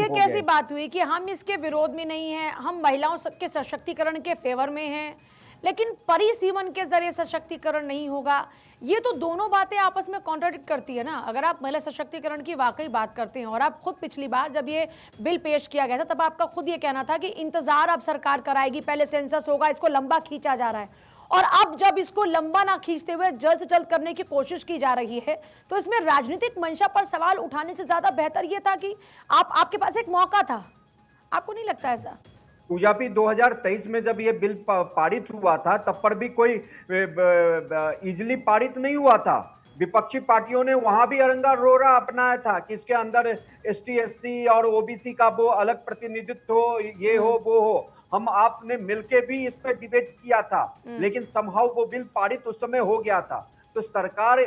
ये कैसी बात हुई कि हम इसके विरोध में नहीं हैं, हम महिलाओं के सशक्तिकरण के फेवर में हैं, लेकिन परिसीमन के जरिए सशक्तिकरण नहीं होगा? ये तो दोनों बातें आपस में कॉन्ट्राडिक्ट करती है ना। अगर आप महिला सशक्तिकरण की वाकई बात करते हैं, और आप खुद पिछली बार जब ये बिल पेश किया गया था तब आपका खुद ये कहना था कि इंतजार अब सरकार कराएगी, पहले सेंसस होगा, इसको लंबा खींचा जा रहा है, और अब जब इसको लंबा ना खींचते हुए जल्द से जल्द करने की कोशिश की जा रही है, तो इसमें राजनीतिक मंशा पर सवाल उठाने से ज्यादा बेहतर यह था कि आपके पास एक मौका था। आपको नहीं लगता ऐसा? पूजा भी 2023 में जब ये बिल पारित हुआ था तब पर भी कोई इजीली पारित नहीं हुआ था। विपक्षी पार्टियों ने वहां भी अरंगा रोरा अपनाया था कि इसके अंदर एसटी एससी और ओबीसी का वो अलग प्रतिनिधित्व हो, ये हो वो हो। हम आपने मिलके भी इस पर डिबेट किया था, लेकिन समहाउ वो बिल पारित उस समय हो गया था। तो सरकार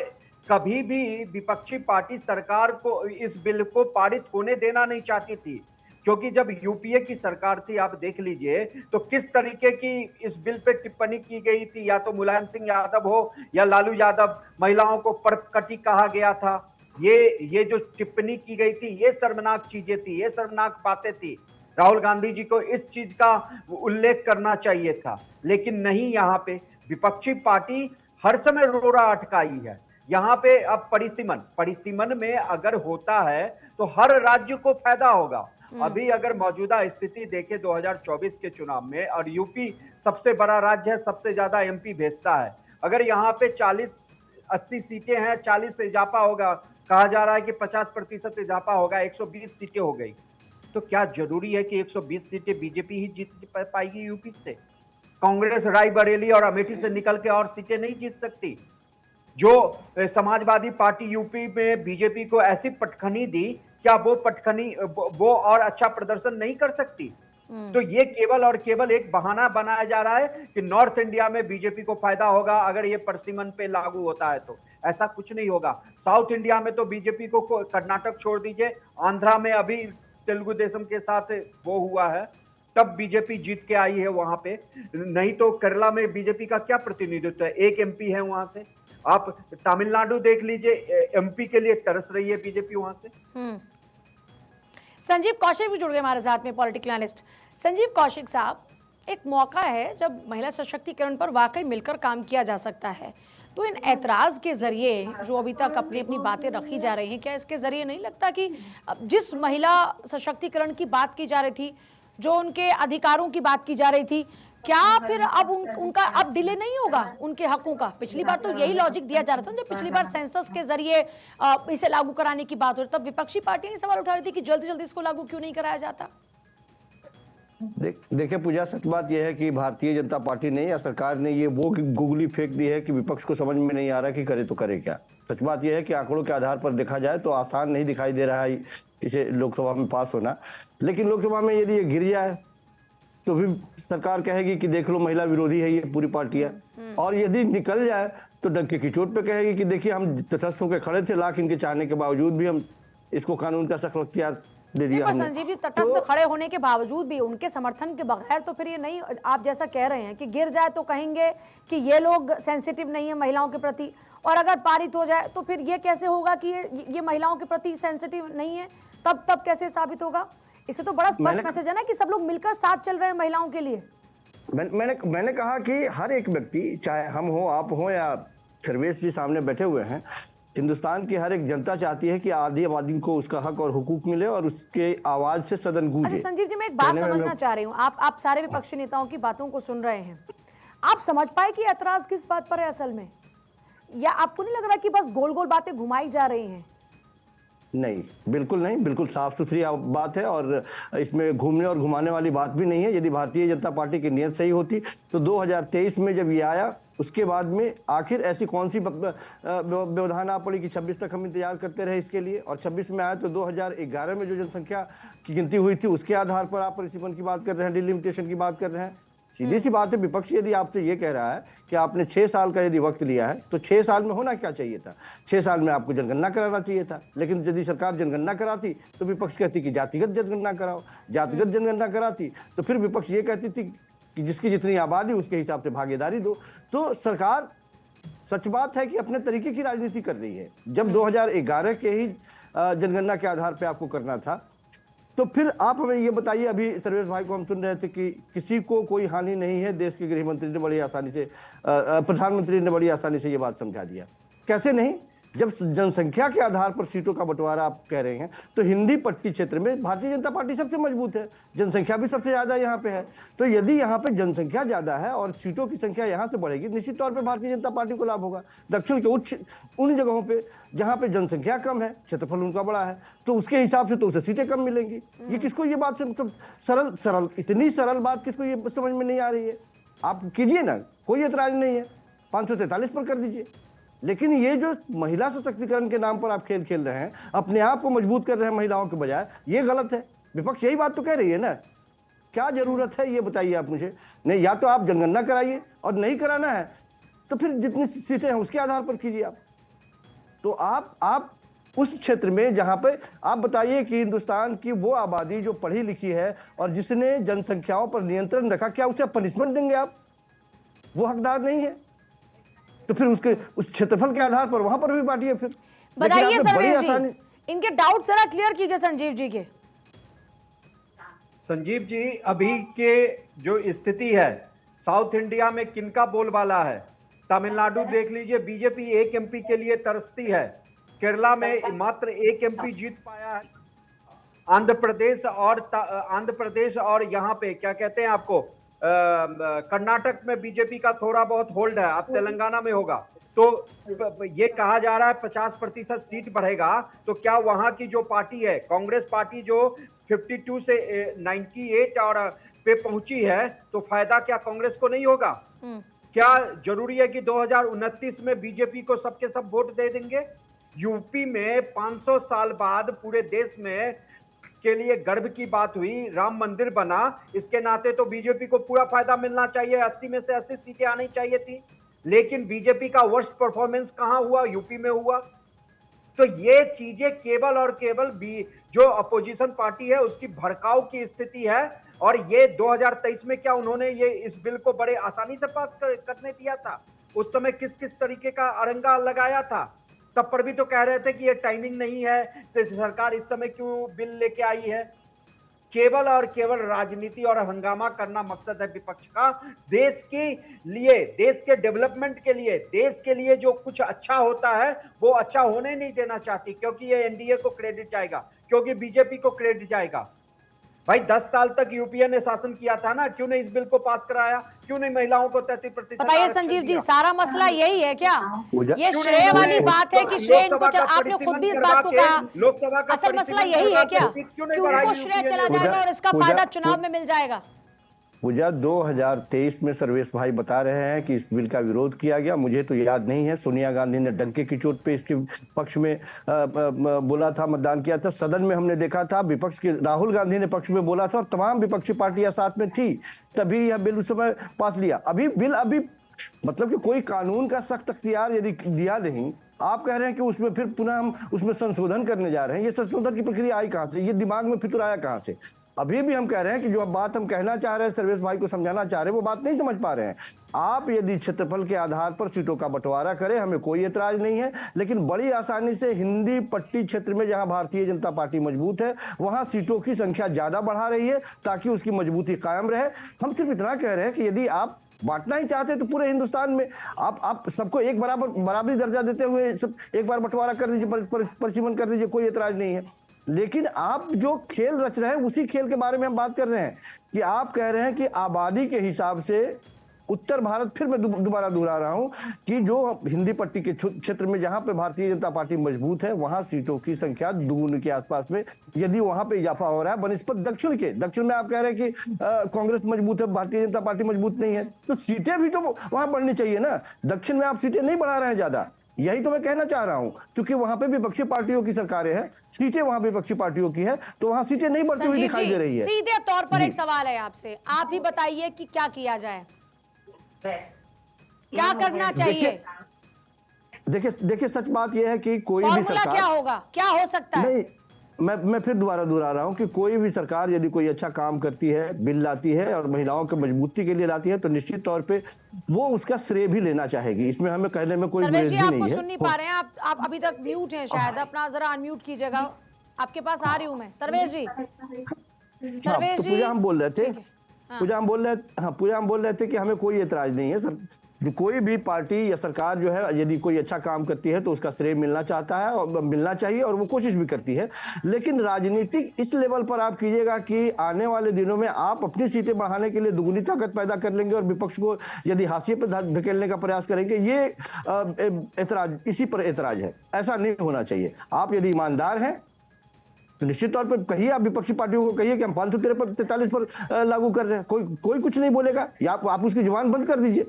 कभी भी, विपक्षी पार्टी सरकार को इस बिल को पारित होने देना नहीं चाहती थी, क्योंकि जब यूपीए की सरकार थी, आप देख लीजिए तो किस तरीके की इस बिल पे टिप्पणी की गई थी। या तो मुलायम सिंह यादव हो या लालू यादव, महिलाओं को परकटी कहा गया था। ये जो टिप्पणी की गई थी, ये शर्मनाक चीजें थी, ये शर्मनाक बातें थी। राहुल गांधी जी को इस चीज का उल्लेख करना चाहिए था, लेकिन नहीं। यहाँ पे विपक्षी पार्टी हर समय रोड़ा अटकाई है। यहाँ पे अब परिसीमन में अगर होता है तो हर राज्य को फायदा होगा। अभी अगर मौजूदा स्थिति देखें 2024 के चुनाव में, और यूपी सबसे बड़ा राज्य है, सबसे ज्यादा एमपी भेजता है, अगर यहाँ पे 40-80 सीटें हैं, 40 इजाफा होगा, कहा जा रहा है कि 50% इजाफा होगा, 120 सीटें हो गई, तो क्या जरूरी है कि 120 सीटें बीजेपी ही जीत पाएगी यूपी से? कांग्रेस रायबरेली और अमेठी से निकल के और सीटें नहीं जीत सकती। जो समाजवादी पार्टी यूपी में बीजेपी को ऐसी पटखनी दी, क्या वो पटखनी वो और अच्छा प्रदर्शन नहीं कर सकती? तो ये केवल और केवल एक बहाना बनाया जा रहा है कि नॉर्थ इंडिया में बीजेपी को फायदा होगा अगर ये परिसीमन पे लागू होता है। तो ऐसा कुछ नहीं होगा। साउथ इंडिया में तो बीजेपी को, कर्नाटक छोड़ दीजिए, आंध्रा में अभी तेलुगु देशम के साथ वो हुआ है, तब बीजेपी जीत के आई है वहां पे। नहीं तो केरला में बीजेपी का क्या प्रतिनिधित्व है? एक एमपी है वहां से। आप तमिलनाडु देख लीजिए, एमपी के लिए तरस रही है बीजेपी वहां से। संजीव कौशिक भी जुड़ गए हमारे साथ में, पॉलिटिकल एनालिस्ट। संजीव कौशिक साहब, एक मौका है जब महिला सशक्तिकरण पर वाकई मिलकर काम किया जा सकता है, तो इन ऐतराज के जरिए जो अभी तक अपनी अपनी बातें रखी जा रही हैं, क्या इसके जरिए नहीं लगता कि जिस महिला सशक्तिकरण की बात की जा रही थी, जो उनके अधिकारों की बात की जा रही थी, क्या फिर अब उनका अब डिले नहीं होगा उनके हकों का? पिछली बार तो यही लॉजिक दिया जा रहा था, जब पिछली बार सेंसस के जरिए इसे लागू कराने की बात हो रही, तब विपक्षी पार्टियां ये सवाल उठा रही थी कि जल्दी जल्दी इसको लागू क्यों नहीं कराया जाता? देखिए पूजा, सच बात यह है कि भारतीय जनता पार्टी ने या सरकार ने ये वो गुगली फेंक दी है कि विपक्ष को समझ में नहीं आ रहा कि करे तो करे क्या। सच बात यह है कि आंकड़ों के आधार पर देखा जाए तो आसान नहीं दिखाई दे रहा है इसे लोकसभा में पास होना, लेकिन लोकसभा में यदि ये गिर जाए तो भी सरकार कहेगी कि देख लो महिला विरोधी है ये पूरी पार्टियां, और यदि निकल जाए तो डंके की चोट पे कहेगी कि देखिए हम तटस्थ होकर खड़े थे, लाख इनके चाहने के बावजूद भी हम इसको कानून का सख्त अख्तियार दे दिया हमने। संजीव जी, तटस्थ खड़े होने के बावजूद भी, उनके समर्थन के बगैर तो फिर ये नहीं, आप जैसा कह रहे हैं कि गिर जाए तो कहेंगे कि ये लोग सेंसिटिव नहीं है महिलाओं के प्रति, और अगर पारित हो जाए तो फिर ये कैसे होगा कि ये महिलाओं के प्रति सेंसिटिव नहीं है? तब कैसे साबित होगा? इससे तो बड़ा स्पष्ट मैसेज है ना कि सब लोग मिलकर साथ चल रहे हैं महिलाओं के लिए। मैंने कहा कि हर एक व्यक्ति, चाहे हम हो, आप हो या सर्वेश जी सामने बैठे हुए हैं, हिंदुस्तान की हर एक जनता चाहती है कि आधी आबादी को उसका हक और हुकूक मिले और उसके आवाज से सदन गूंजे। अच्छा संजीव जी, मैं एक बात समझना चाह रही हूँ, आप सारे विपक्षी नेताओं की बातों को सुन रहे हैं, आप समझ पाए कि ऐतराज किस बात पर है असल में, या आपको नहीं लग रहा कि बस गोल गोल बातें घुमाई जा रही हैं? नहीं, बिल्कुल नहीं, बिल्कुल साफ सुथरी बात है, और इसमें घूमने और घुमाने वाली बात भी नहीं है। यदि भारतीय जनता पार्टी की नीयत सही होती तो 2023 में जब ये आया उसके बाद में आखिर ऐसी कौन सी व्यवधान आ पड़ी कि 26 तक हम इंतजार करते रहे इसके लिए, और 26 में आया तो 2011 में जो जनसंख्या की गिनती हुई थी उसके आधार पर आप परिसीमन की बात कर रहे हैं, डिलिमिटेशन की बात कर रहे हैं। सीधी सी बात है, विपक्ष यदि आपसे ये कह रहा है कि आपने 6 साल का यदि वक्त लिया है तो 6 साल में होना क्या चाहिए था? 6 साल में आपको जनगणना कराना चाहिए था। लेकिन यदि सरकार जनगणना कराती तो विपक्ष कहती कि जातिगत जनगणना कराओ, जातिगत जनगणना कराती तो फिर विपक्ष ये कहती थी कि जिसकी जितनी आबादी उसके हिसाब से भागीदारी दो। तो सरकार, सच बात है कि अपने तरीके की राजनीति कर रही है। जब 2011 के ही जनगणना के आधार पर आपको करना था तो फिर आप हमें ये बताइए, अभी सर्वेश भाई को हम सुन रहे थे कि किसी को कोई हानि नहीं है, देश के गृह मंत्री ने बड़ी आसानी से, प्रधानमंत्री ने बड़ी आसानी से ये बात समझा दिया। कैसे नहीं? जब जनसंख्या के आधार पर सीटों का बंटवारा आप कह रहे हैं, तो हिंदी पट्टी क्षेत्र में भारतीय जनता पार्टी सबसे मजबूत है, जनसंख्या भी सबसे ज्यादा यहाँ पे है। तो यदि यहाँ पे जनसंख्या ज्यादा है और सीटों की संख्या यहाँ से बढ़ेगी, निश्चित तौर पे भारतीय जनता पार्टी को लाभ होगा। दक्षिण के उन जगहों पे जहाँ पे जनसंख्या कम है, क्षेत्रफल उनका बड़ा है, तो उसके हिसाब से तो उसे सीटें कम मिलेंगी। ये किसको ये बात मतलब सरल इतनी सरल बात किसको ये समझ में नहीं आ रही है? आप कीजिए ना, कोई एतराज नहीं है, 543 पर कर दीजिए। लेकिन ये जो महिला सशक्तिकरण के नाम पर आप खेल खेल रहे हैं, अपने आप को मजबूत कर रहे हैं महिलाओं के बजाय, ये गलत है। विपक्ष यही बात तो कह रही है ना, क्या जरूरत है ये बताइए आप मुझे। नहीं, या तो आप जनगणना कराइए, और नहीं कराना है तो फिर जितनी सीटें हैं उसके आधार पर कीजिए आप। तो आप उस क्षेत्र में जहां पे आप बताइए कि हिंदुस्तान की वो आबादी जो पढ़ी लिखी है और जिसने जनसंख्याओं पर नियंत्रण रखा, क्या उसे पनिशमेंट देंगे आप? वो हकदार नहीं है, तो फिर उसके उस क्षेत्रफल के आधार पर वहां पर भी बांटिए। फिर बताइए सर्वेश जी, इनके डाउट जरा क्लियर कीजिए संजीव जी के। संजीव जी, अभी के जो स्थिति है, साउथ इंडिया में किनका बोलबाला है? तमिलनाडु देख लीजिए, बीजेपी एक एमपी के लिए तरसती है। केरला में मात्र एक एमपी जीत पाया है। आंध्र प्रदेश और यहाँ पे क्या कहते हैं आपको, कर्नाटक में बीजेपी का थोड़ा बहुत होल्ड है, अब तेलंगाना में होगा। तो ये कहा जा रहा है 50% सीट बढ़ेगा, तो क्या वहां की जो पार्टी है, कांग्रेस पार्टी, जो 52 से 98 और पे पहुंची है, तो फायदा क्या कांग्रेस को नहीं होगा? क्या जरूरी है कि 2029 में बीजेपी को सबके सब वोट दे देंगे? यूपी में 500 साल बाद पूरे देश में के लिए गर्व की बात हुई, राम मंदिर बना, इसके नाते तो बीजेपी को पूरा फायदा मिलना चाहिए, 80 में से 80 सीटें आनी चाहिए थी। लेकिन बीजेपी का वर्स्ट परफॉर्मेंस कहां हुआ? यूपी में हुआ। तो ये चीजें केवल और केवल जो अपोजिशन पार्टी है उसकी भड़काऊ की स्थिति है। और ये 2023 में क्या उन्होंने ये इस बिल को बड़े आसानी से पास करने दिया था? उस समय किस किस तरीके का अरंगा लगाया था? तब पर भी तो कह रहे थे कि ये टाइमिंग नहीं है, तो सरकार इस समय क्यों बिल लेके आई है? केवल और केवल राजनीति और हंगामा करना मकसद है विपक्ष का। देश के लिए, देश के डेवलपमेंट के लिए, देश के लिए जो कुछ अच्छा होता है वो अच्छा होने नहीं देना चाहती, क्योंकि ये एनडीए को क्रेडिट जाएगा, क्योंकि बीजेपी को क्रेडिट जाएगा। भाई 10 साल तक यूपीए ने शासन किया था ना, क्यों नहीं इस बिल को पास कराया? क्यों नहीं महिलाओं को 33%? बताइए संजीव जी, सारा मसला यही है क्या? ये श्रेय वाली बात है कि श्रेय इनको आपने खुद भी इस बात को कहा, लोकसभा का असल मसला यही है क्या कि उनको श्रेय चला जाएगा और इसका फायदा चुनाव में मिल जाएगा? पूजा, 2023 में सर्वेश भाई बता रहे हैं कि इस बिल का विरोध किया गया। मुझे तो याद नहीं है, सोनिया गांधी ने डंके की चोट पे इसके पक्ष में बोला था, मतदान किया था। सदन में हमने देखा था विपक्ष के राहुल गांधी ने पक्ष में बोला था और तमाम विपक्षी पार्टियां साथ में थी, तभी यह बिल उस समय पास लिया। अभी बिल मतलब कि कोई कानून का सख्त अख्तियार यदि दिया नहीं, आप कह रहे हैं कि उसमें फिर पुनः हम उसमें संशोधन करने जा रहे हैं। ये संशोधन की प्रक्रिया आई कहां से? ये दिमाग में फितुर आया कहां से? अभी भी हम कह रहे हैं कि जो बात हम कहना चाह रहे हैं, सर्वेश भाई को समझाना चाह रहे हैं, वो बात नहीं समझ पा रहे हैं। आप यदि क्षेत्रफल के आधार पर सीटों का बंटवारा करें, हमें कोई एतराज नहीं है, लेकिन बड़ी आसानी से हिंदी पट्टी क्षेत्र में जहां भारतीय जनता पार्टी मजबूत है, वहां सीटों की संख्या ज्यादा बढ़ा रही है ताकि उसकी मजबूती कायम रहे। हम सिर्फ इतना कह रहे हैं कि यदि आप बांटना ही चाहते तो पूरे हिंदुस्तान में आप सबको एक बराबरी दर्जा देते हुए सब एक बार बंटवारा कर दीजिए, परिसीमन कर दीजिए, कोई एतराज नहीं है। लेकिन आप जो खेल रच रहे हैं उसी खेल के बारे में हम बात कर रहे हैं कि आप कह रहे हैं कि आबादी के हिसाब से उत्तर भारत, फिर मैं दोबारा दोहरा रहा हूं कि जो हिंदी पट्टी के क्षेत्र में जहां पे भारतीय जनता पार्टी मजबूत है, वहां सीटों की संख्या दुगुनी के आसपास में यदि वहां पे इजाफा हो रहा है बनिस्पत दक्षिण में आप कह रहे हैं कि कांग्रेस मजबूत है, भारतीय जनता पार्टी मजबूत नहीं है, तो सीटें भी तो वहां बढ़नी चाहिए ना। दक्षिण में आप सीटें नहीं बढ़ा रहे हैं ज्यादा, यही तो मैं कहना चाह रहा हूं। क्योंकि वहां पे विपक्षी पार्टियों की सरकारें हैं, सीटें वहां विपक्षी पार्टियों की है, तो वहां सीटें नहीं बढ़ती हुई दिखाई दे रही है। सीधे तौर पर एक सवाल है आपसे, आप ही बताइए कि क्या किया जाए, क्या करना चाहिए? देखिए सच बात यह है कि कोई भी सरकार, क्या होगा, क्या हो सकता है? नहीं, मैं फिर दोबारा दोहरा रहा हूं कि कोई भी सरकार यदि कोई अच्छा काम करती है, बिल लाती है और महिलाओं की मजबूती के लिए लाती है, तो निश्चित तौर पे वो उसका श्रेय भी लेना चाहेगी। इसमें हमें कहने में कोई गुरेज भी नहीं है। सुन नहीं पा रहे हैं आप अभी तक म्यूट हैं शायद, अपना जरा अनम्यूट कीजिएगा। आपके पास आ रही हूं मैं। सर्वेश जी, हाँ, सर्वेश तो जी, पूजा हम बोल रहे थे, ठीक है। हाँ। पूजा हम बोल रहे थे कि हमें कोई एतराज नहीं है सर। जो कोई भी पार्टी या सरकार जो है यदि कोई अच्छा काम करती है तो उसका श्रेय मिलना चाहता है और मिलना चाहिए, और वो कोशिश भी करती है। लेकिन राजनीतिक इस लेवल पर आप कीजिएगा कि आने वाले दिनों में आप अपनी सीटें बढ़ाने के लिए दुगनी ताकत पैदा कर लेंगे और विपक्ष को यदि हाशिए पर धकेलने का प्रयास करेंगे, ये एतराज, इसी पर एतराज है। ऐसा नहीं होना चाहिए। आप यदि ईमानदार हैं तो निश्चित तौर पर कहिए, आप विपक्षी पार्टियों को कहिए कि हम 543 पर लागू कर रहे हैं, कोई कुछ नहीं बोलेगा, या आप उसकी जुबान बंद कर दीजिए।